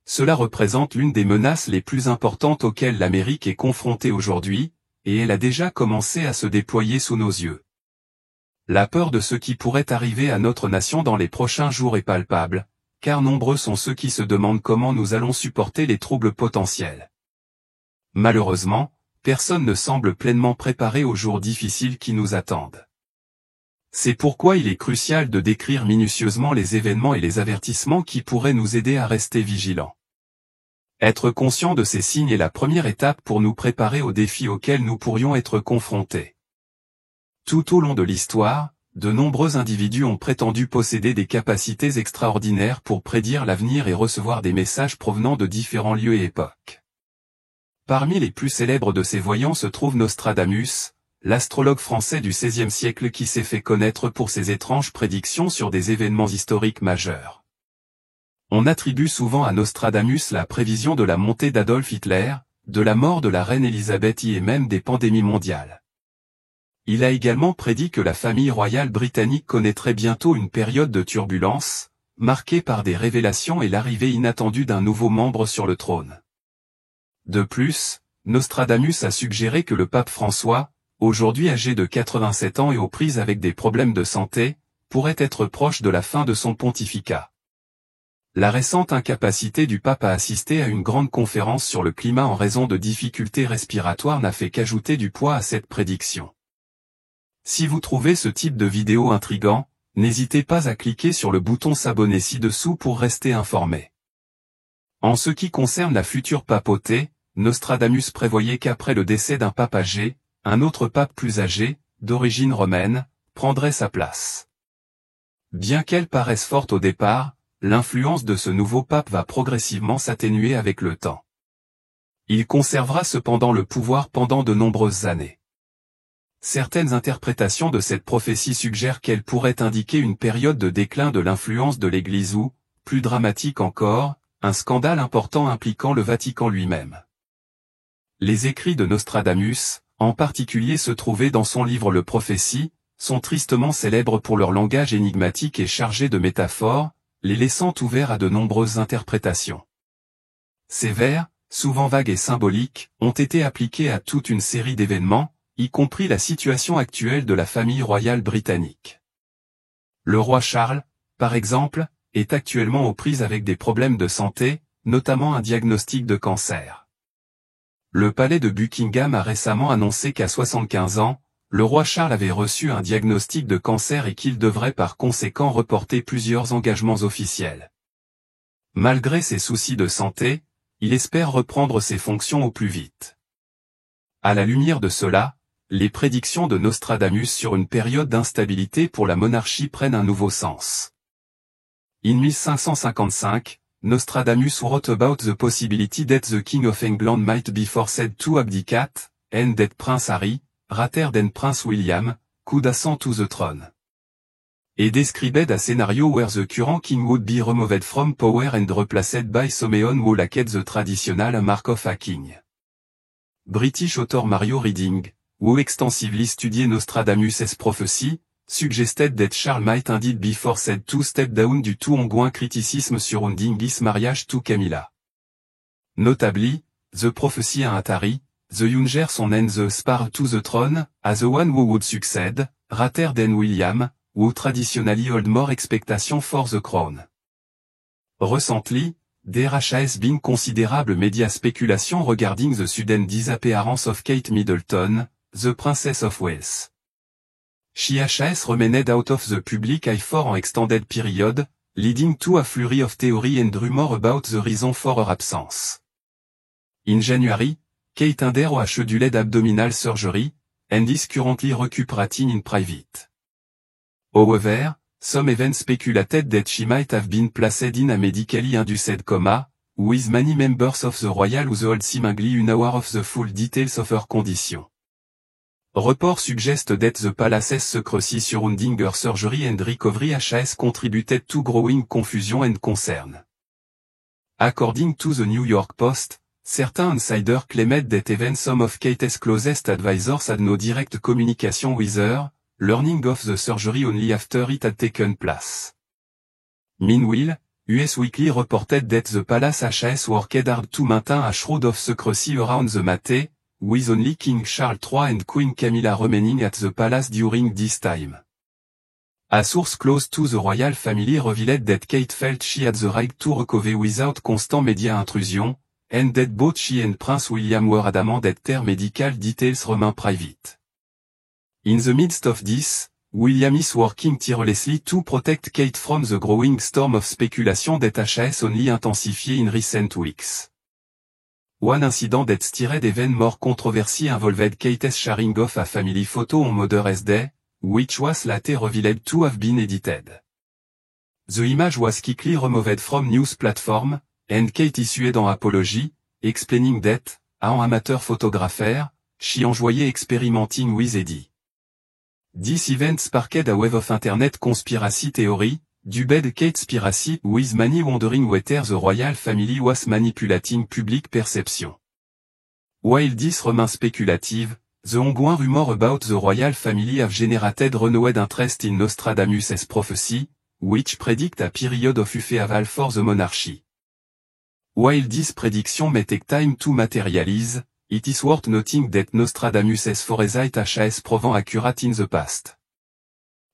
Cela représente l'une des menaces les plus importantes auxquelles l'Amérique est confrontée aujourd'hui, et elle a déjà commencé à se déployer sous nos yeux. La peur de ce qui pourrait arriver à notre nation dans les prochains jours est palpable, car nombreux sont ceux qui se demandent comment nous allons supporter les troubles potentiels. Malheureusement, personne ne semble pleinement préparé aux jours difficiles qui nous attendent. C'est pourquoi il est crucial de décrire minutieusement les événements et les avertissements qui pourraient nous aider à rester vigilants. Être conscient de ces signes est la première étape pour nous préparer aux défis auxquels nous pourrions être confrontés. Tout au long de l'histoire, de nombreux individus ont prétendu posséder des capacités extraordinaires pour prédire l'avenir et recevoir des messages provenant de différents lieux et époques. Parmi les plus célèbres de ces voyants se trouve Nostradamus, l'astrologue français du XVIe siècle qui s'est fait connaître pour ses étranges prédictions sur des événements historiques majeurs. On attribue souvent à Nostradamus la prévision de la montée d'Adolf Hitler, de la mort de la reine Elisabeth I et même des pandémies mondiales. Il a également prédit que la famille royale britannique connaîtrait bientôt une période de turbulence, marquée par des révélations et l'arrivée inattendue d'un nouveau membre sur le trône. De plus, Nostradamus a suggéré que le pape François, aujourd'hui âgé de 87 ans et aux prises avec des problèmes de santé, pourrait être proche de la fin de son pontificat. La récente incapacité du pape à assister à une grande conférence sur le climat en raison de difficultés respiratoires n'a fait qu'ajouter du poids à cette prédiction. Si vous trouvez ce type de vidéo intriguant, n'hésitez pas à cliquer sur le bouton s'abonner ci-dessous pour rester informé. En ce qui concerne la future papauté, Nostradamus prévoyait qu'après le décès d'un pape âgé, un autre pape plus âgé, d'origine romaine, prendrait sa place. Bien qu'elle paraisse forte au départ, l'influence de ce nouveau pape va progressivement s'atténuer avec le temps. Il conservera cependant le pouvoir pendant de nombreuses années. Certaines interprétations de cette prophétie suggèrent qu'elle pourrait indiquer une période de déclin de l'influence de l'Église ou, plus dramatique encore, un scandale important impliquant le Vatican lui-même. Les écrits de Nostradamus, en particulier ceux trouvés dans son livre Le Prophétie, sont tristement célèbres pour leur langage énigmatique et chargé de métaphores, les laissant ouverts à de nombreuses interprétations. Ces vers, souvent vagues et symboliques, ont été appliqués à toute une série d'événements, y compris la situation actuelle de la famille royale britannique. Le roi Charles, par exemple, est actuellement aux prises avec des problèmes de santé, notamment un diagnostic de cancer. Le palais de Buckingham a récemment annoncé qu'à 75 ans, le roi Charles avait reçu un diagnostic de cancer et qu'il devrait par conséquent reporter plusieurs engagements officiels. Malgré ses soucis de santé, il espère reprendre ses fonctions au plus vite. À la lumière de cela, les prédictions de Nostradamus sur une période d'instabilité pour la monarchie prennent un nouveau sens. In 1555, Nostradamus wrote about the possibility that the King of England might be forced to abdicate, and that Prince Harry, rather than Prince William, could ascend to the throne. Et described a scenario where the current king would be removed from power and replaced by someone who lacked the traditional mark of a king. British author Mario Reading, who extensively studied Nostradamus' prophecy, suggested that Charles might indeed be forced to step down due to ongoing criticism surrounding his marriage to Camilla. Notably, the prophecy at Harry, the younger son and the heir to the throne, as the one who would succeed, rather than William, who traditionally held more expectation for the crown. Recently, there has been considerable media speculation regarding the sudden disappearance of Kate Middleton, the Princess of Wales. She has remained out of the public eye for an extended period, leading to a flurry of theory and rumor about the reason for her absence. In January, Kate underwent scheduled abdominal surgery, and is currently recuperating in private. However, some even speculated that she might have been placed in a medically induced coma, with many members of the royal household seemingly unaware of the full details of her condition. Reports suggest that the palace's secrecy surrounding her surgery and recovery has contributed to growing confusion and concern. According to the New York Post, certain insiders claimed that even some of Kate's closest advisors had no direct communication with her, learning of the surgery only after it had taken place. Meanwhile, US Weekly reported that the palace HS worked hard to maintain a shroud of secrecy around the Mate, with only King Charles III and Queen Camilla remaining at the palace during this time. A source close to the royal family revealed that Kate felt she had the right to recover without constant media intrusion, and that both she and Prince William were adamant that their medical details remain private. In the midst of this, William is working tirelessly to protect Kate from the growing storm of speculation that HS only intensified in recent weeks. One incident that stirred even more controversy involved Kate's sharing of a family photo on Mother's Day, which was later revealed to have been edited. The image was quickly removed from news platform, and Kate issued an apology, explaining that, en amateur photographer, she enjoyed experimenting with Eddie. This event sparked a wave of internet conspiracy theory, dubbed Katespiracy, with many wondering whether the royal family was manipulating public perception. While this remains speculative, the ongoing rumor about the royal family have generated renewed interest in Nostradamus' prophecy, which predict a period of upheaval for the monarchy. While this prediction may take time to materialize, it is worth noting that Nostradamus' foresight has proven accurate in the past.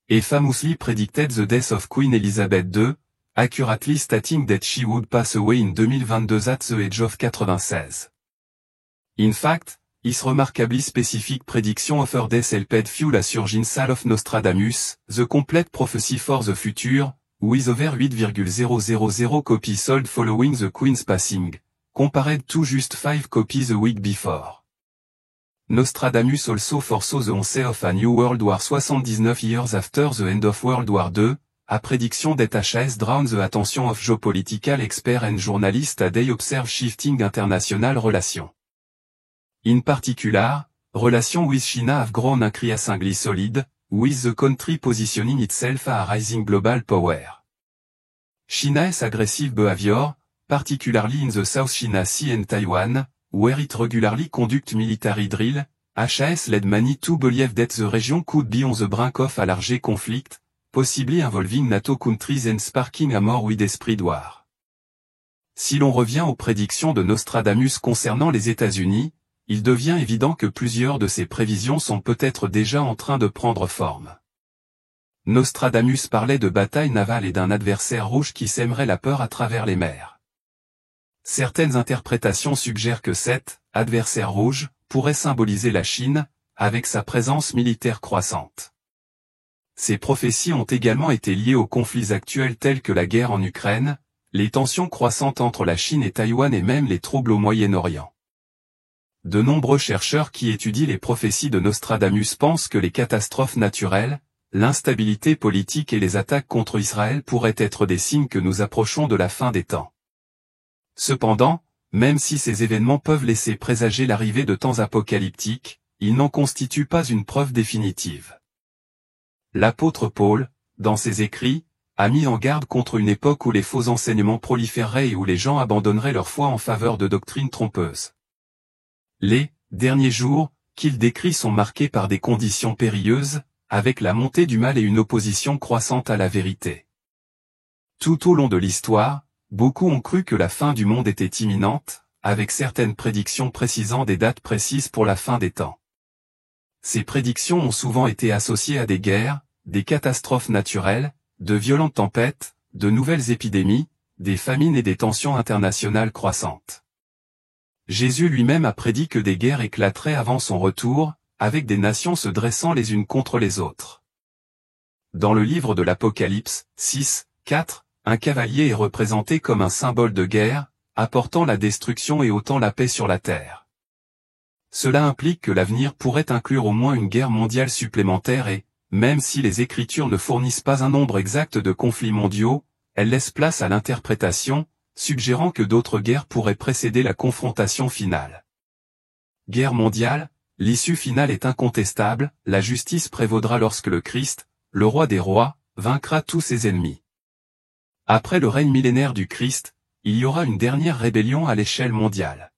He famously predicted the death of Queen Elizabeth II, accurately stating that she would pass away in 2022 at the age of 96. In fact, his remarkably specific prediction of her death helped fuel a surgence of Nostradamus, the complete prophecy for the future, with over 8,000 copies sold following the Queen's passing, compared to just 5 copies a week before. Nostradamus also foresaw the onset of a new World War 79 years after the end of World War II, a prediction that has drawn the attention of geopolitical experts and journalists as they observe shifting international relations. In particular, relations with China have grown increasingly solid, with the country positioning itself as a rising global power. China's aggressive behavior, particularly in the South China Sea and Taiwan, where it regularly conducts military drill, has led many to believe that the region could be on the brink of a large conflict, possibly involving NATO countries and sparking a more widespread war. Si l'on revient aux prédictions de Nostradamus concernant les États-Unis, il devient évident que plusieurs de ces prévisions sont peut-être déjà en train de prendre forme. Nostradamus parlait de bataille navale et d'un adversaire rouge qui sèmerait la peur à travers les mers. Certaines interprétations suggèrent que cet adversaire rouge pourrait symboliser la Chine, avec sa présence militaire croissante. Ces prophéties ont également été liées aux conflits actuels tels que la guerre en Ukraine, les tensions croissantes entre la Chine et Taïwan et même les troubles au Moyen-Orient. De nombreux chercheurs qui étudient les prophéties de Nostradamus pensent que les catastrophes naturelles, l'instabilité politique et les attaques contre Israël pourraient être des signes que nous approchons de la fin des temps. Cependant, même si ces événements peuvent laisser présager l'arrivée de temps apocalyptiques, ils n'en constituent pas une preuve définitive. L'apôtre Paul, dans ses écrits, a mis en garde contre une époque où les faux enseignements proliféreraient et où les gens abandonneraient leur foi en faveur de doctrines trompeuses. Les derniers jours, qu'il décrit sont marqués par des conditions périlleuses, avec la montée du mal et une opposition croissante à la vérité. Tout au long de l'histoire, beaucoup ont cru que la fin du monde était imminente, avec certaines prédictions précisant des dates précises pour la fin des temps. Ces prédictions ont souvent été associées à des guerres, des catastrophes naturelles, de violentes tempêtes, de nouvelles épidémies, des famines et des tensions internationales croissantes. Jésus lui-même a prédit que des guerres éclateraient avant son retour, avec des nations se dressant les unes contre les autres. Dans le livre de l'Apocalypse, 6, 4, un cavalier est représenté comme un symbole de guerre, apportant la destruction et ôtant la paix sur la terre. Cela implique que l'avenir pourrait inclure au moins une guerre mondiale supplémentaire et, même si les Écritures ne fournissent pas un nombre exact de conflits mondiaux, elles laissent place à l'interprétation, suggérant que d'autres guerres pourraient précéder la confrontation finale. Guerre mondiale, l'issue finale est incontestable, la justice prévaudra lorsque le Christ, le roi des rois, vaincra tous ses ennemis. Après le règne millénaire du Christ, il y aura une dernière rébellion à l'échelle mondiale.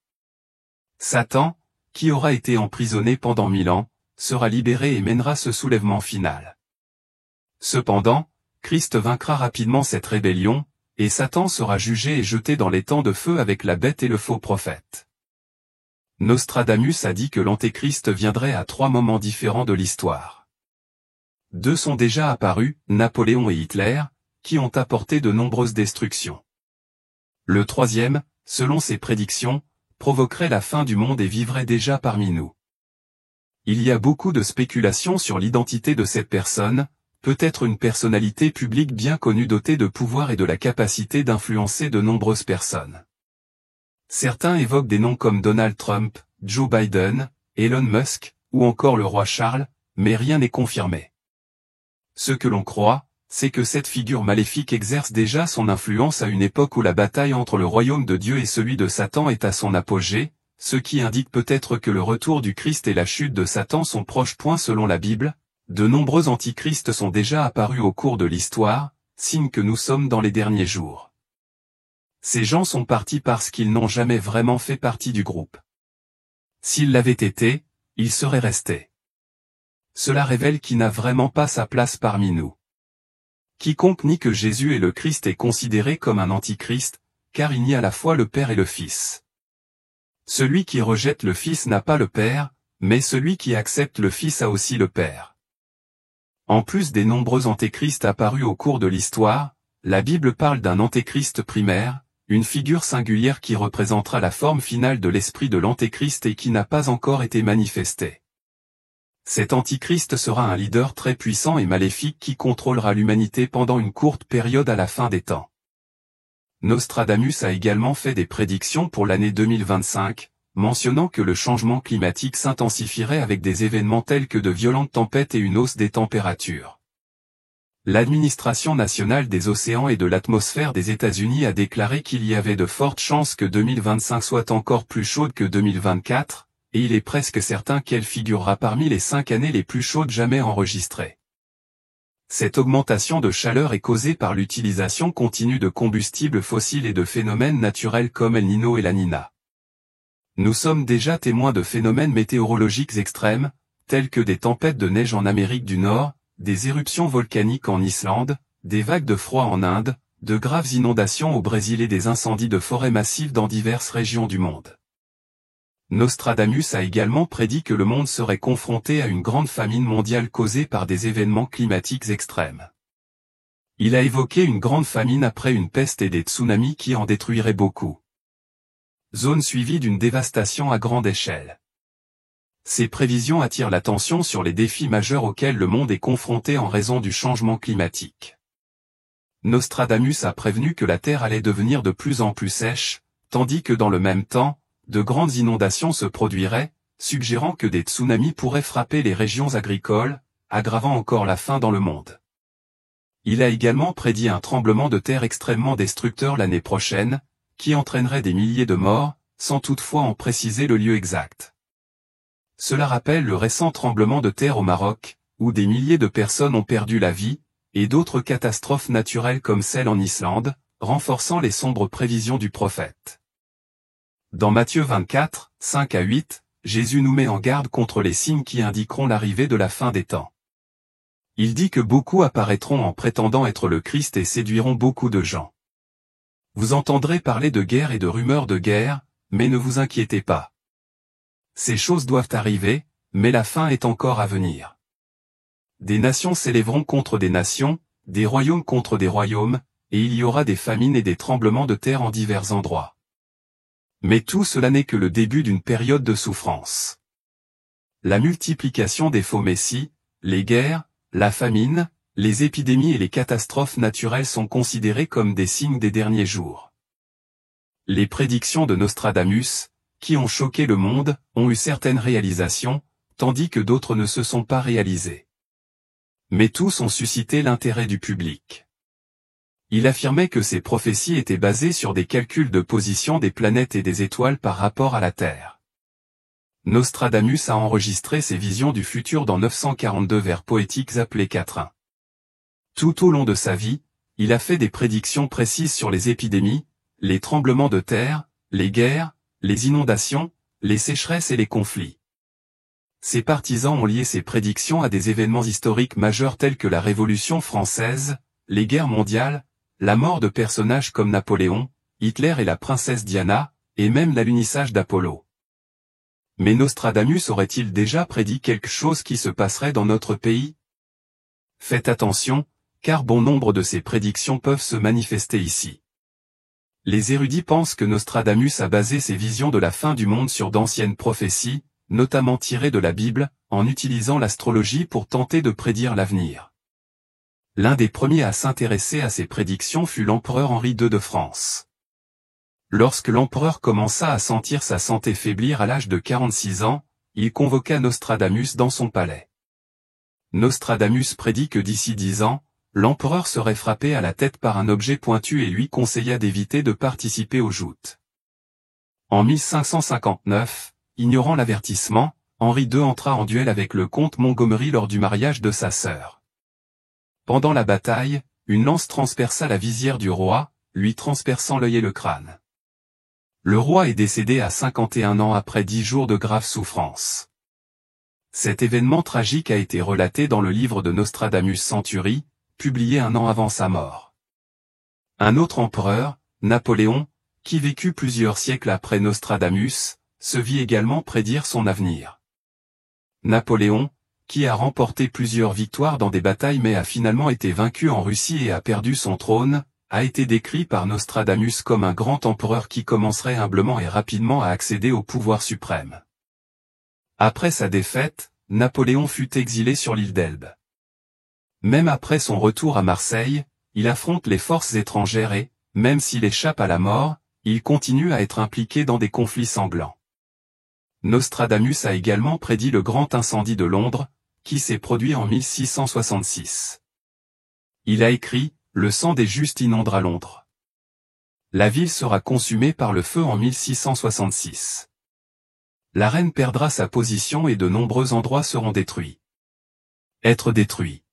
Satan, qui aura été emprisonné pendant 1000 ans, sera libéré et mènera ce soulèvement final. Cependant, Christ vaincra rapidement cette rébellion, et Satan sera jugé et jeté dans les temps de feu avec la bête et le faux prophète. Nostradamus a dit que l'Antéchrist viendrait à 3 moments différents de l'histoire. 2 sont déjà apparus, Napoléon et Hitler, qui ont apporté de nombreuses destructions. Le 3e, selon ses prédictions, provoquerait la fin du monde et vivrait déjà parmi nous. Il y a beaucoup de spéculations sur l'identité de cette personne, peut-être une personnalité publique bien connue dotée de pouvoir et de la capacité d'influencer de nombreuses personnes. Certains évoquent des noms comme Donald Trump, Joe Biden, Elon Musk, ou encore le roi Charles, mais rien n'est confirmé. Ce que l'on croit, c'est que cette figure maléfique exerce déjà son influence à une époque où la bataille entre le royaume de Dieu et celui de Satan est à son apogée, ce qui indique peut-être que le retour du Christ et la chute de Satan sont proches. Selon la Bible, de nombreux antichrists sont déjà apparus au cours de l'histoire, signe que nous sommes dans les derniers jours. Ces gens sont partis parce qu'ils n'ont jamais vraiment fait partie du groupe. S'ils l'avaient été, ils seraient restés. Cela révèle qu'il n'a vraiment pas sa place parmi nous. Quiconque nie que Jésus est le Christ est considéré comme un antichrist, car il nie à la fois le Père et le Fils. Celui qui rejette le Fils n'a pas le Père, mais celui qui accepte le Fils a aussi le Père. En plus des nombreux antéchrists apparus au cours de l'histoire, la Bible parle d'un antéchrist primaire, une figure singulière qui représentera la forme finale de l'esprit de l'antéchrist et qui n'a pas encore été manifestée. Cet antichrist sera un leader très puissant et maléfique qui contrôlera l'humanité pendant une courte période à la fin des temps. Nostradamus a également fait des prédictions pour l'année 2025, mentionnant que le changement climatique s'intensifierait avec des événements tels que de violentes tempêtes et une hausse des températures. L'Administration nationale des océans et de l'atmosphère des États-Unis a déclaré qu'il y avait de fortes chances que 2025 soit encore plus chaude que 2024, et il est presque certain qu'elle figurera parmi les 5 années les plus chaudes jamais enregistrées. Cette augmentation de chaleur est causée par l'utilisation continue de combustibles fossiles et de phénomènes naturels comme El Niño et la Nina. Nous sommes déjà témoins de phénomènes météorologiques extrêmes, tels que des tempêtes de neige en Amérique du Nord, des éruptions volcaniques en Islande, des vagues de froid en Inde, de graves inondations au Brésil et des incendies de forêts massifs dans diverses régions du monde. Nostradamus a également prédit que le monde serait confronté à une grande famine mondiale causée par des événements climatiques extrêmes. Il a évoqué une grande famine après une peste et des tsunamis qui en détruiraient beaucoup. Zone suivie d'une dévastation à grande échelle. Ces prévisions attirent l'attention sur les défis majeurs auxquels le monde est confronté en raison du changement climatique. Nostradamus a prévenu que la Terre allait devenir de plus en plus sèche, tandis que dans le même temps, de grandes inondations se produiraient, suggérant que des tsunamis pourraient frapper les régions agricoles, aggravant encore la faim dans le monde. Il a également prédit un tremblement de terre extrêmement destructeur l'année prochaine, qui entraînerait des milliers de morts, sans toutefois en préciser le lieu exact. Cela rappelle le récent tremblement de terre au Maroc, où des milliers de personnes ont perdu la vie, et d'autres catastrophes naturelles comme celle en Islande, renforçant les sombres prévisions du prophète. Dans Matthieu 24, 5 à 8, Jésus nous met en garde contre les signes qui indiqueront l'arrivée de la fin des temps. Il dit que beaucoup apparaîtront en prétendant être le Christ et séduiront beaucoup de gens. Vous entendrez parler de guerre et de rumeurs de guerre, mais ne vous inquiétez pas. Ces choses doivent arriver, mais la fin est encore à venir. Des nations s'élèveront contre des nations, des royaumes contre des royaumes, et il y aura des famines et des tremblements de terre en divers endroits. Mais tout cela n'est que le début d'une période de souffrance. La multiplication des faux messies, les guerres, la famine, les épidémies et les catastrophes naturelles sont considérées comme des signes des derniers jours. Les prédictions de Nostradamus, qui ont choqué le monde, ont eu certaines réalisations, tandis que d'autres ne se sont pas réalisées. Mais tous ont suscité l'intérêt du public. Il affirmait que ces prophéties étaient basées sur des calculs de position des planètes et des étoiles par rapport à la Terre. Nostradamus a enregistré ses visions du futur dans 942 vers poétiques appelés quatrains. Tout au long de sa vie, il a fait des prédictions précises sur les épidémies, les tremblements de terre, les guerres, les inondations, les sécheresses et les conflits. Ses partisans ont lié ces prédictions à des événements historiques majeurs tels que la Révolution française, les guerres mondiales, la mort de personnages comme Napoléon, Hitler et la princesse Diana, et même l'alunissage d'Apollo. Mais Nostradamus aurait-il déjà prédit quelque chose qui se passerait dans notre pays? Faites attention, car bon nombre de ces prédictions peuvent se manifester ici. Les érudits pensent que Nostradamus a basé ses visions de la fin du monde sur d'anciennes prophéties, notamment tirées de la Bible, en utilisant l'astrologie pour tenter de prédire l'avenir. L'un des premiers à s'intéresser à ces prédictions fut l'empereur Henri II de France. Lorsque l'empereur commença à sentir sa santé faiblir à l'âge de 46 ans, il convoqua Nostradamus dans son palais. Nostradamus prédit que d'ici 10 ans, l'empereur serait frappé à la tête par un objet pointu et lui conseilla d'éviter de participer aux joutes. En 1559, ignorant l'avertissement, Henri II entra en duel avec le comte Montgomery lors du mariage de sa sœur. Pendant la bataille, une lance transperça la visière du roi, lui transperçant l'œil et le crâne. Le roi est décédé à 51 ans après 10 jours de graves souffrances. Cet événement tragique a été relaté dans le livre de Nostradamus Century, publié un an avant sa mort. Un autre empereur, Napoléon, qui vécut plusieurs siècles après Nostradamus, se vit également prédire son avenir. Napoléon, qui a remporté plusieurs victoires dans des batailles mais a finalement été vaincu en Russie et a perdu son trône, a été décrit par Nostradamus comme un grand empereur qui commencerait humblement et rapidement à accéder au pouvoir suprême. Après sa défaite, Napoléon fut exilé sur l'île d'Elbe. Même après son retour à Marseille, il affronte les forces étrangères et, même s'il échappe à la mort, il continue à être impliqué dans des conflits sanglants. Nostradamus a également prédit le grand incendie de Londres, qui s'est produit en 1666. Il a écrit « Le sang des justes inondera Londres ». La ville sera consumée par le feu en 1666. La reine perdra sa position et de nombreux endroits seront détruits. Être détruit.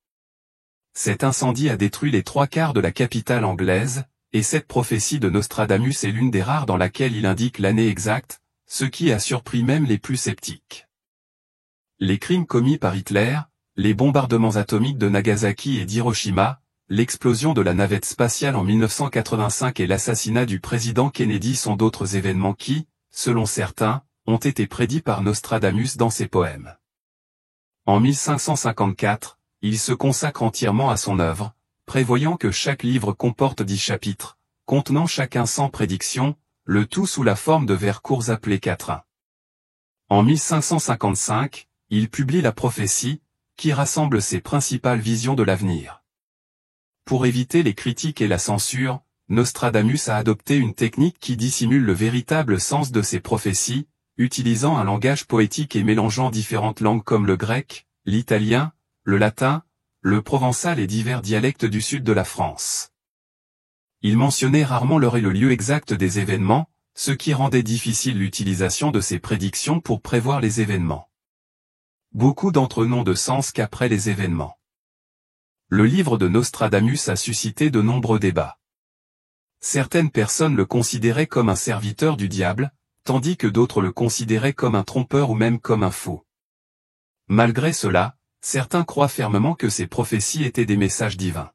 Cet incendie a détruit les 3/4 de la capitale anglaise, et cette prophétie de Nostradamus est l'une des rares dans laquelle il indique l'année exacte, ce qui a surpris même les plus sceptiques. Les crimes commis par Hitler, les bombardements atomiques de Nagasaki et d'Hiroshima, l'explosion de la navette spatiale en 1985 et l'assassinat du président Kennedy sont d'autres événements qui, selon certains, ont été prédits par Nostradamus dans ses poèmes. En 1554, il se consacre entièrement à son œuvre, prévoyant que chaque livre comporte 10 chapitres, contenant chacun 100 prédictions, le tout sous la forme de vers courts appelés quatrains. En 1555, il publie la prophétie, qui rassemble ses principales visions de l'avenir. Pour éviter les critiques et la censure, Nostradamus a adopté une technique qui dissimule le véritable sens de ses prophéties, utilisant un langage poétique et mélangeant différentes langues comme le grec, l'italien, le latin, le provençal et divers dialectes du sud de la France. Il mentionnait rarement l'heure et le lieu exact des événements, ce qui rendait difficile l'utilisation de ses prédictions pour prévoir les événements. Beaucoup d'entre eux n'ont de sens qu'après les événements. Le livre de Nostradamus a suscité de nombreux débats. Certaines personnes le considéraient comme un serviteur du diable, tandis que d'autres le considéraient comme un trompeur ou même comme un faux. Malgré cela, certains croient fermement que ces prophéties étaient des messages divins.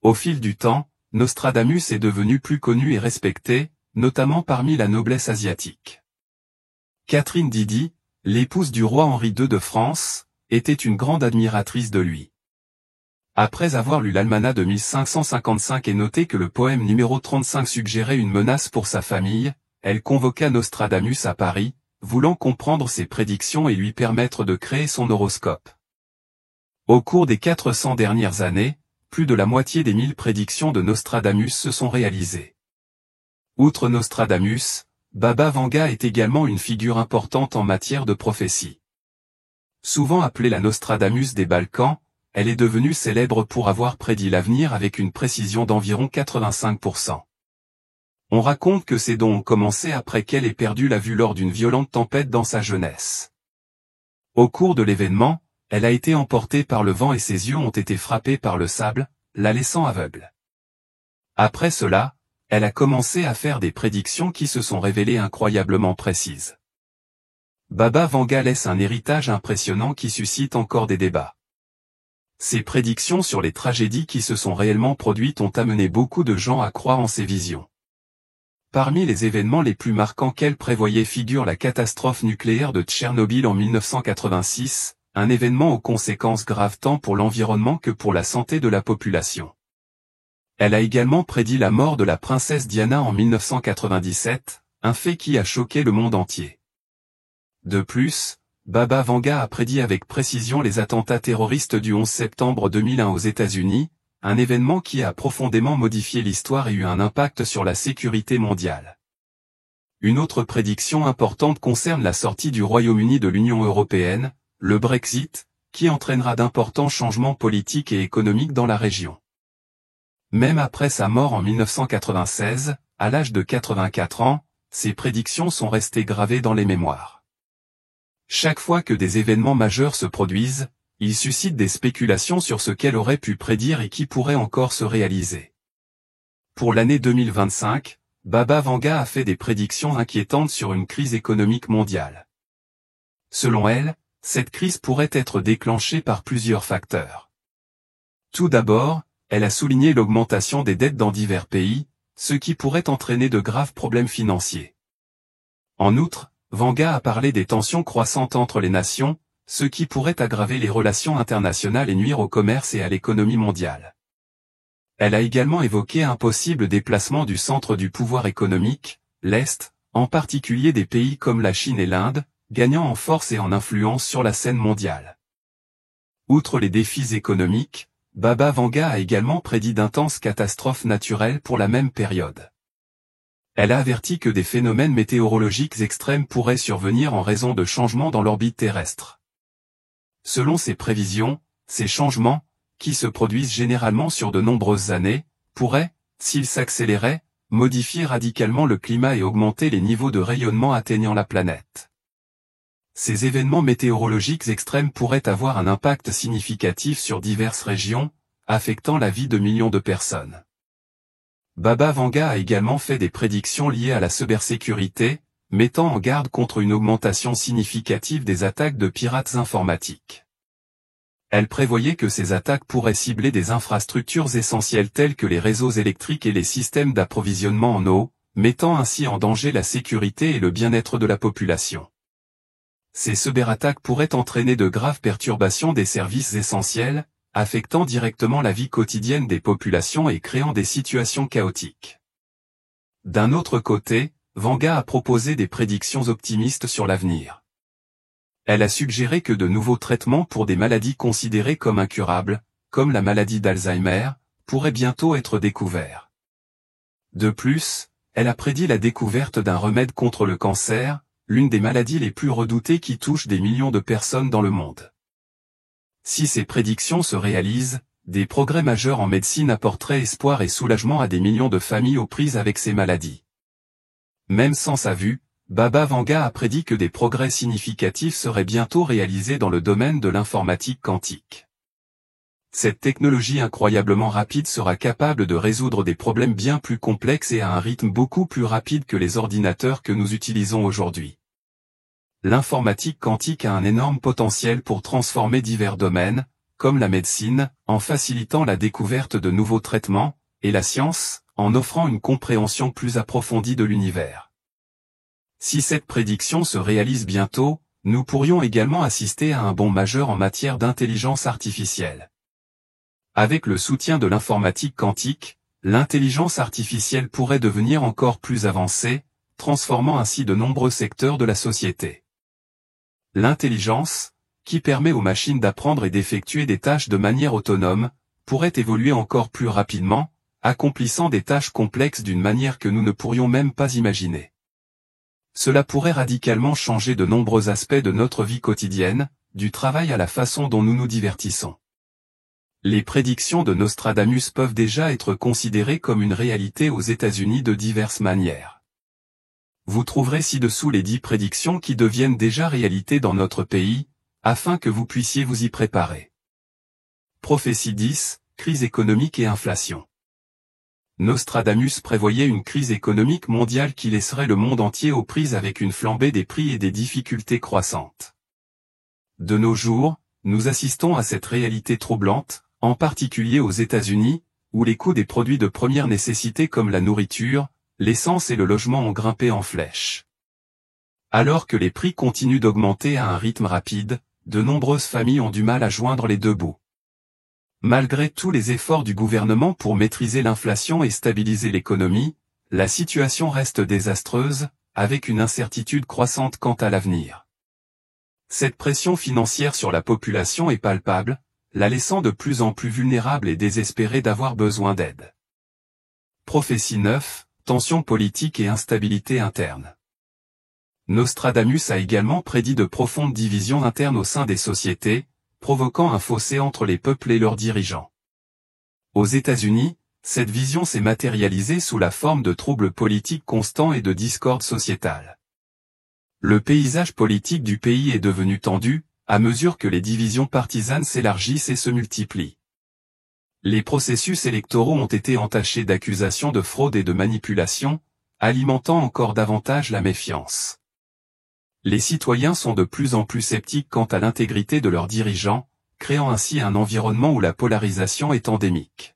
Au fil du temps, Nostradamus est devenu plus connu et respecté, notamment parmi la noblesse asiatique. Catherine d'Idy, l'épouse du roi Henri II de France, était une grande admiratrice de lui. Après avoir lu l'almanach de 1555 et noté que le poème numéro 35 suggérait une menace pour sa famille, elle convoqua Nostradamus à Paris, voulant comprendre ses prédictions et lui permettre de créer son horoscope. Au cours des 400 dernières années, plus de la moitié des 1000 prédictions de Nostradamus se sont réalisées. Outre Nostradamus, Baba Vanga est également une figure importante en matière de prophétie. Souvent appelée la Nostradamus des Balkans, elle est devenue célèbre pour avoir prédit l'avenir avec une précision d'environ 85%. On raconte que ces dons ont commencé après qu'elle ait perdu la vue lors d'une violente tempête dans sa jeunesse. Au cours de l'événement, elle a été emportée par le vent et ses yeux ont été frappés par le sable, la laissant aveugle. Après cela, elle a commencé à faire des prédictions qui se sont révélées incroyablement précises. Baba Vanga laisse un héritage impressionnant qui suscite encore des débats. Ces prédictions sur les tragédies qui se sont réellement produites ont amené beaucoup de gens à croire en ces visions. Parmi les événements les plus marquants qu'elle prévoyait figure la catastrophe nucléaire de Tchernobyl en 1986, un événement aux conséquences graves tant pour l'environnement que pour la santé de la population. Elle a également prédit la mort de la princesse Diana en 1997, un fait qui a choqué le monde entier. De plus, Baba Vanga a prédit avec précision les attentats terroristes du 11 septembre 2001 aux États-Unis, un événement qui a profondément modifié l'histoire et eu un impact sur la sécurité mondiale. Une autre prédiction importante concerne la sortie du Royaume-Uni de l'Union européenne, le Brexit, qui entraînera d'importants changements politiques et économiques dans la région. Même après sa mort en 1996, à l'âge de 84 ans, ses prédictions sont restées gravées dans les mémoires. Chaque fois que des événements majeurs se produisent, ils suscitent des spéculations sur ce qu'elle aurait pu prédire et qui pourrait encore se réaliser. Pour l'année 2025, Baba Vanga a fait des prédictions inquiétantes sur une crise économique mondiale. Selon elle, cette crise pourrait être déclenchée par plusieurs facteurs. Tout d'abord, elle a souligné l'augmentation des dettes dans divers pays, ce qui pourrait entraîner de graves problèmes financiers. En outre, Vanga a parlé des tensions croissantes entre les nations, ce qui pourrait aggraver les relations internationales et nuire au commerce et à l'économie mondiale. Elle a également évoqué un possible déplacement du centre du pouvoir économique, l'Est, en particulier des pays comme la Chine et l'Inde, gagnant en force et en influence sur la scène mondiale. Outre les défis économiques, Baba Vanga a également prédit d'intenses catastrophes naturelles pour la même période. Elle a averti que des phénomènes météorologiques extrêmes pourraient survenir en raison de changements dans l'orbite terrestre. Selon ses prévisions, ces changements, qui se produisent généralement sur de nombreuses années, pourraient, s'ils s'accéléraient, modifier radicalement le climat et augmenter les niveaux de rayonnement atteignant la planète. Ces événements météorologiques extrêmes pourraient avoir un impact significatif sur diverses régions, affectant la vie de millions de personnes. Baba Vanga a également fait des prédictions liées à la cybersécurité, mettant en garde contre une augmentation significative des attaques de pirates informatiques. Elle prévoyait que ces attaques pourraient cibler des infrastructures essentielles telles que les réseaux électriques et les systèmes d'approvisionnement en eau, mettant ainsi en danger la sécurité et le bien-être de la population. Ces cyberattaques pourraient entraîner de graves perturbations des services essentiels, affectant directement la vie quotidienne des populations et créant des situations chaotiques. D'un autre côté, Vanga a proposé des prédictions optimistes sur l'avenir. Elle a suggéré que de nouveaux traitements pour des maladies considérées comme incurables, comme la maladie d'Alzheimer, pourraient bientôt être découverts. De plus, elle a prédit la découverte d'un remède contre le cancer, l'une des maladies les plus redoutées qui touche des millions de personnes dans le monde. Si ces prédictions se réalisent, des progrès majeurs en médecine apporteraient espoir et soulagement à des millions de familles aux prises avec ces maladies. Même sans sa vue, Baba Vanga a prédit que des progrès significatifs seraient bientôt réalisés dans le domaine de l'informatique quantique. Cette technologie incroyablement rapide sera capable de résoudre des problèmes bien plus complexes et à un rythme beaucoup plus rapide que les ordinateurs que nous utilisons aujourd'hui. L'informatique quantique a un énorme potentiel pour transformer divers domaines, comme la médecine, en facilitant la découverte de nouveaux traitements, et la science, en offrant une compréhension plus approfondie de l'univers. Si cette prédiction se réalise bientôt, nous pourrions également assister à un bond majeur en matière d'intelligence artificielle. Avec le soutien de l'informatique quantique, l'intelligence artificielle pourrait devenir encore plus avancée, transformant ainsi de nombreux secteurs de la société. L'intelligence, qui permet aux machines d'apprendre et d'effectuer des tâches de manière autonome, pourrait évoluer encore plus rapidement, accomplissant des tâches complexes d'une manière que nous ne pourrions même pas imaginer. Cela pourrait radicalement changer de nombreux aspects de notre vie quotidienne, du travail à la façon dont nous nous divertissons. Les prédictions de Nostradamus peuvent déjà être considérées comme une réalité aux États-Unis de diverses manières. Vous trouverez ci-dessous les 10 prédictions qui deviennent déjà réalité dans notre pays, afin que vous puissiez vous y préparer. Prophétie 10, crise économique et inflation. Nostradamus prévoyait une crise économique mondiale qui laisserait le monde entier aux prises avec une flambée des prix et des difficultés croissantes. De nos jours, nous assistons à cette réalité troublante, en particulier aux États-Unis, où les coûts des produits de première nécessité comme la nourriture, l'essence et le logement ont grimpé en flèche. Alors que les prix continuent d'augmenter à un rythme rapide, de nombreuses familles ont du mal à joindre les deux bouts. Malgré tous les efforts du gouvernement pour maîtriser l'inflation et stabiliser l'économie, la situation reste désastreuse, avec une incertitude croissante quant à l'avenir. Cette pression financière sur la population est palpable, la laissant de plus en plus vulnérable et désespérée d'avoir besoin d'aide. Prophétie 9, tensions politiques et instabilité interne. Nostradamus a également prédit de profondes divisions internes au sein des sociétés, provoquant un fossé entre les peuples et leurs dirigeants. Aux États-Unis, cette vision s'est matérialisée sous la forme de troubles politiques constants et de discorde sociétale. Le paysage politique du pays est devenu tendu, à mesure que les divisions partisanes s'élargissent et se multiplient. Les processus électoraux ont été entachés d'accusations de fraude et de manipulation, alimentant encore davantage la méfiance. Les citoyens sont de plus en plus sceptiques quant à l'intégrité de leurs dirigeants, créant ainsi un environnement où la polarisation est endémique.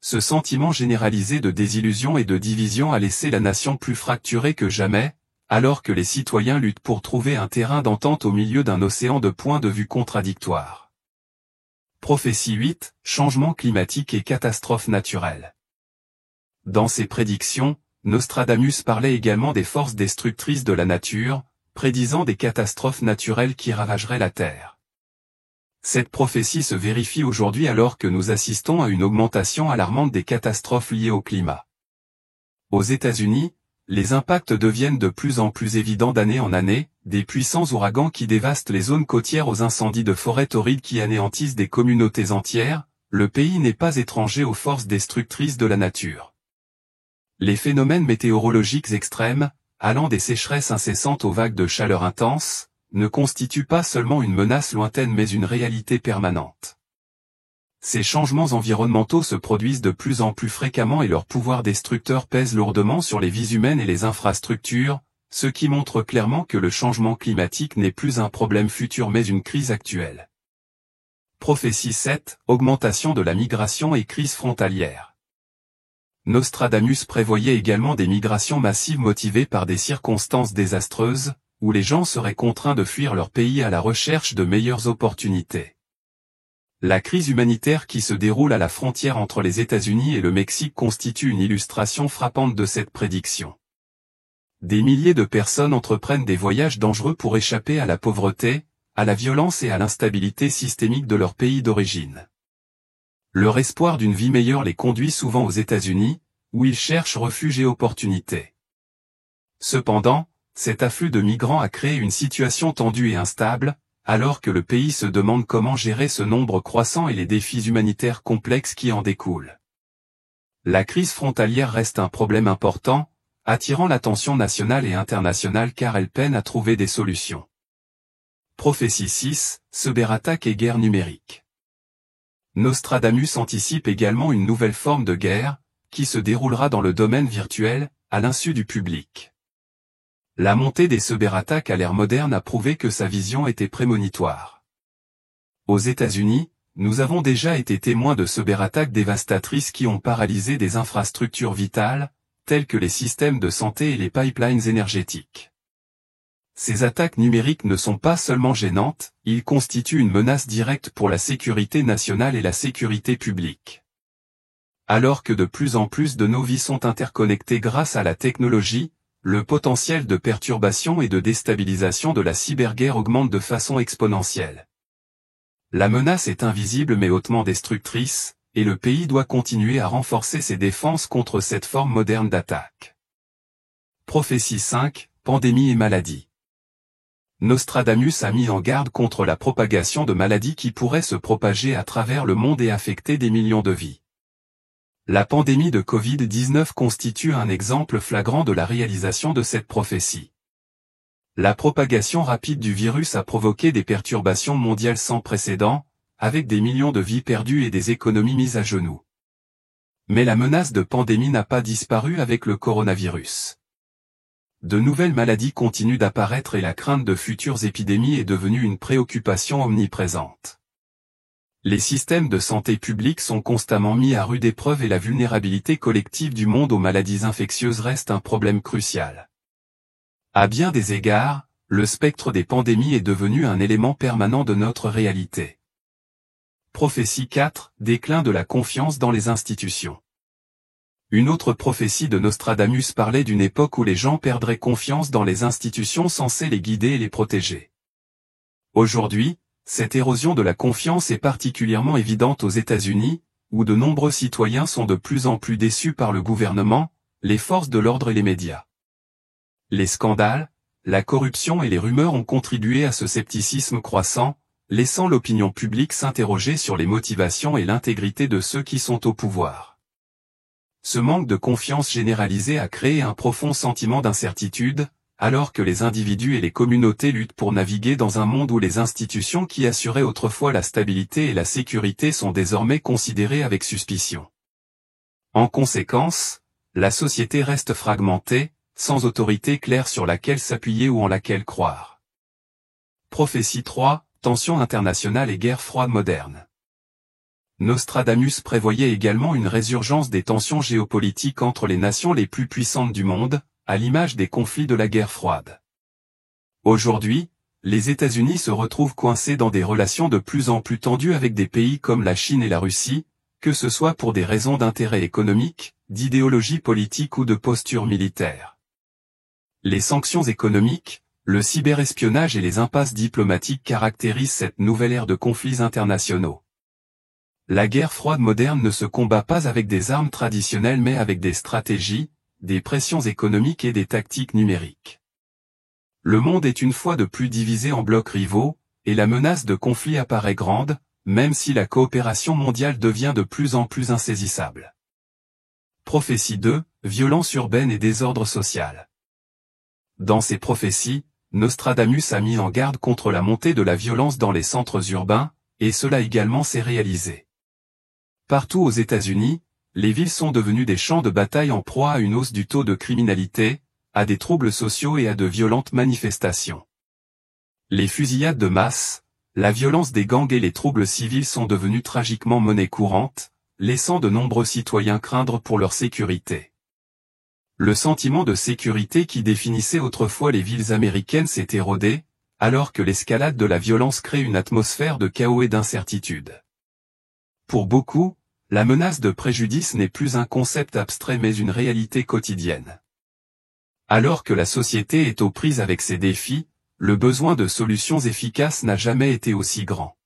Ce sentiment généralisé de désillusion et de division a laissé la nation plus fracturée que jamais, alors que les citoyens luttent pour trouver un terrain d'entente au milieu d'un océan de points de vue contradictoires. Prophétie 8, changement climatique et catastrophes naturelles. Dans ses prédictions, Nostradamus parlait également des forces destructrices de la nature, prédisant des catastrophes naturelles qui ravageraient la Terre. Cette prophétie se vérifie aujourd'hui alors que nous assistons à une augmentation alarmante des catastrophes liées au climat. Aux États-Unis, les impacts deviennent de plus en plus évidents d'année en année, des puissants ouragans qui dévastent les zones côtières aux incendies de forêts torrides qui anéantissent des communautés entières, le pays n'est pas étranger aux forces destructrices de la nature. Les phénomènes météorologiques extrêmes, allant des sécheresses incessantes aux vagues de chaleur intenses, ne constituent pas seulement une menace lointaine mais une réalité permanente. Ces changements environnementaux se produisent de plus en plus fréquemment et leur pouvoir destructeur pèse lourdement sur les vies humaines et les infrastructures, ce qui montre clairement que le changement climatique n'est plus un problème futur mais une crise actuelle. Prophétie 7, augmentation de la migration et crise frontalière. Nostradamus prévoyait également des migrations massives motivées par des circonstances désastreuses, où les gens seraient contraints de fuir leur pays à la recherche de meilleures opportunités. La crise humanitaire qui se déroule à la frontière entre les États-Unis et le Mexique constitue une illustration frappante de cette prédiction. Des milliers de personnes entreprennent des voyages dangereux pour échapper à la pauvreté, à la violence et à l'instabilité systémique de leur pays d'origine. Leur espoir d'une vie meilleure les conduit souvent aux États-Unis, où ils cherchent refuge et opportunité. Cependant, cet afflux de migrants a créé une situation tendue et instable, alors que le pays se demande comment gérer ce nombre croissant et les défis humanitaires complexes qui en découlent. La crise frontalière reste un problème important, attirant l'attention nationale et internationale car elle peine à trouver des solutions. Prophétie 6, cyberattaque et guerre numérique. Nostradamus anticipe également une nouvelle forme de guerre, qui se déroulera dans le domaine virtuel, à l'insu du public. La montée des cyberattaques à l'ère moderne a prouvé que sa vision était prémonitoire. Aux États-Unis, nous avons déjà été témoins de cyberattaques dévastatrices qui ont paralysé des infrastructures vitales, telles que les systèmes de santé et les pipelines énergétiques. Ces attaques numériques ne sont pas seulement gênantes, ils constituent une menace directe pour la sécurité nationale et la sécurité publique. Alors que de plus en plus de nos vies sont interconnectées grâce à la technologie, le potentiel de perturbation et de déstabilisation de la cyberguerre augmente de façon exponentielle. La menace est invisible mais hautement destructrice, et le pays doit continuer à renforcer ses défenses contre cette forme moderne d'attaque. Prophétie 5, pandémie et maladie. Nostradamus a mis en garde contre la propagation de maladies qui pourraient se propager à travers le monde et affecter des millions de vies. La pandémie de Covid-19 constitue un exemple flagrant de la réalisation de cette prophétie. La propagation rapide du virus a provoqué des perturbations mondiales sans précédent, avec des millions de vies perdues et des économies mises à genoux. Mais la menace de pandémie n'a pas disparu avec le coronavirus. de nouvelles maladies continuent d'apparaître et la crainte de futures épidémies est devenue une préoccupation omniprésente. Les systèmes de santé publique sont constamment mis à rude épreuve et la vulnérabilité collective du monde aux maladies infectieuses reste un problème crucial. À bien des égards, le spectre des pandémies est devenu un élément permanent de notre réalité. Prophétie 4, déclin de la confiance dans les institutions. Une autre prophétie de Nostradamus parlait d'une époque où les gens perdraient confiance dans les institutions censées les guider et les protéger. Aujourd'hui, cette érosion de la confiance est particulièrement évidente aux États-Unis, où de nombreux citoyens sont de plus en plus déçus par le gouvernement, les forces de l'ordre et les médias. Les scandales, la corruption et les rumeurs ont contribué à ce scepticisme croissant, laissant l'opinion publique s'interroger sur les motivations et l'intégrité de ceux qui sont au pouvoir. Ce manque de confiance généralisée a créé un profond sentiment d'incertitude, alors que les individus et les communautés luttent pour naviguer dans un monde où les institutions qui assuraient autrefois la stabilité et la sécurité sont désormais considérées avec suspicion. En conséquence, la société reste fragmentée, sans autorité claire sur laquelle s'appuyer ou en laquelle croire. Prophétie 3, tensions internationales et guerre froide moderne. Nostradamus prévoyait également une résurgence des tensions géopolitiques entre les nations les plus puissantes du monde, à l'image des conflits de la guerre froide. Aujourd'hui, les États-Unis se retrouvent coincés dans des relations de plus en plus tendues avec des pays comme la Chine et la Russie, que ce soit pour des raisons d'intérêt économique, d'idéologie politique ou de posture militaire. Les sanctions économiques, le cyberespionnage et les impasses diplomatiques caractérisent cette nouvelle ère de conflits internationaux. La guerre froide moderne ne se combat pas avec des armes traditionnelles mais avec des stratégies, des pressions économiques et des tactiques numériques. Le monde est une fois de plus divisé en blocs rivaux, et la menace de conflit apparaît grande, même si la coopération mondiale devient de plus en plus insaisissable. Prophétie 2, violence urbaine et désordre social. Dans ces prophéties, Nostradamus a mis en garde contre la montée de la violence dans les centres urbains, et cela également s'est réalisé. Partout aux États-Unis, les villes sont devenues des champs de bataille en proie à une hausse du taux de criminalité, à des troubles sociaux et à de violentes manifestations. Les fusillades de masse, la violence des gangs et les troubles civils sont devenus tragiquement monnaie courante, laissant de nombreux citoyens craindre pour leur sécurité. Le sentiment de sécurité qui définissait autrefois les villes américaines s'est érodé, alors que l'escalade de la violence crée une atmosphère de chaos et d'incertitude. Pour beaucoup, la menace de préjudice n'est plus un concept abstrait mais une réalité quotidienne. Alors que la société est aux prises avec ces défis, le besoin de solutions efficaces n'a jamais été aussi grand.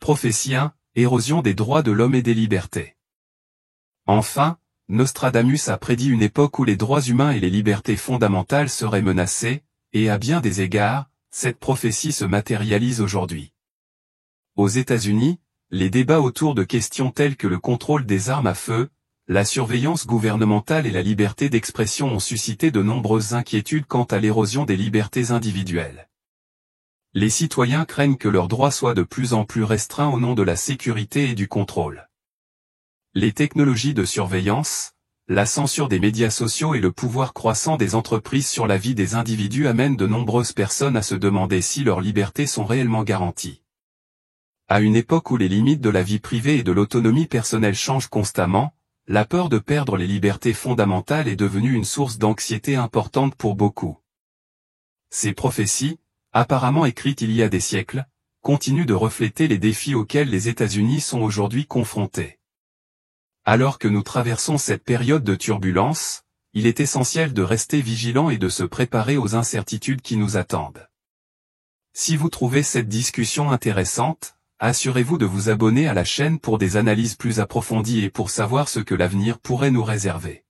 Prophétie 1, érosion des droits de l'homme et des libertés. Enfin, Nostradamus a prédit une époque où les droits humains et les libertés fondamentales seraient menacés, et à bien des égards, cette prophétie se matérialise aujourd'hui. Aux États-Unis, les débats autour de questions telles que le contrôle des armes à feu, la surveillance gouvernementale et la liberté d'expression ont suscité de nombreuses inquiétudes quant à l'érosion des libertés individuelles. Les citoyens craignent que leurs droits soient de plus en plus restreints au nom de la sécurité et du contrôle. Les technologies de surveillance, la censure des médias sociaux et le pouvoir croissant des entreprises sur la vie des individus amènent de nombreuses personnes à se demander si leurs libertés sont réellement garanties. À une époque où les limites de la vie privée et de l'autonomie personnelle changent constamment, la peur de perdre les libertés fondamentales est devenue une source d'anxiété importante pour beaucoup. Ces prophéties, apparemment écrites il y a des siècles, continuent de refléter les défis auxquels les États-Unis sont aujourd'hui confrontés. Alors que nous traversons cette période de turbulence, il est essentiel de rester vigilant et de se préparer aux incertitudes qui nous attendent. Si vous trouvez cette discussion intéressante, assurez-vous de vous abonner à la chaîne pour des analyses plus approfondies et pour savoir ce que l'avenir pourrait nous réserver.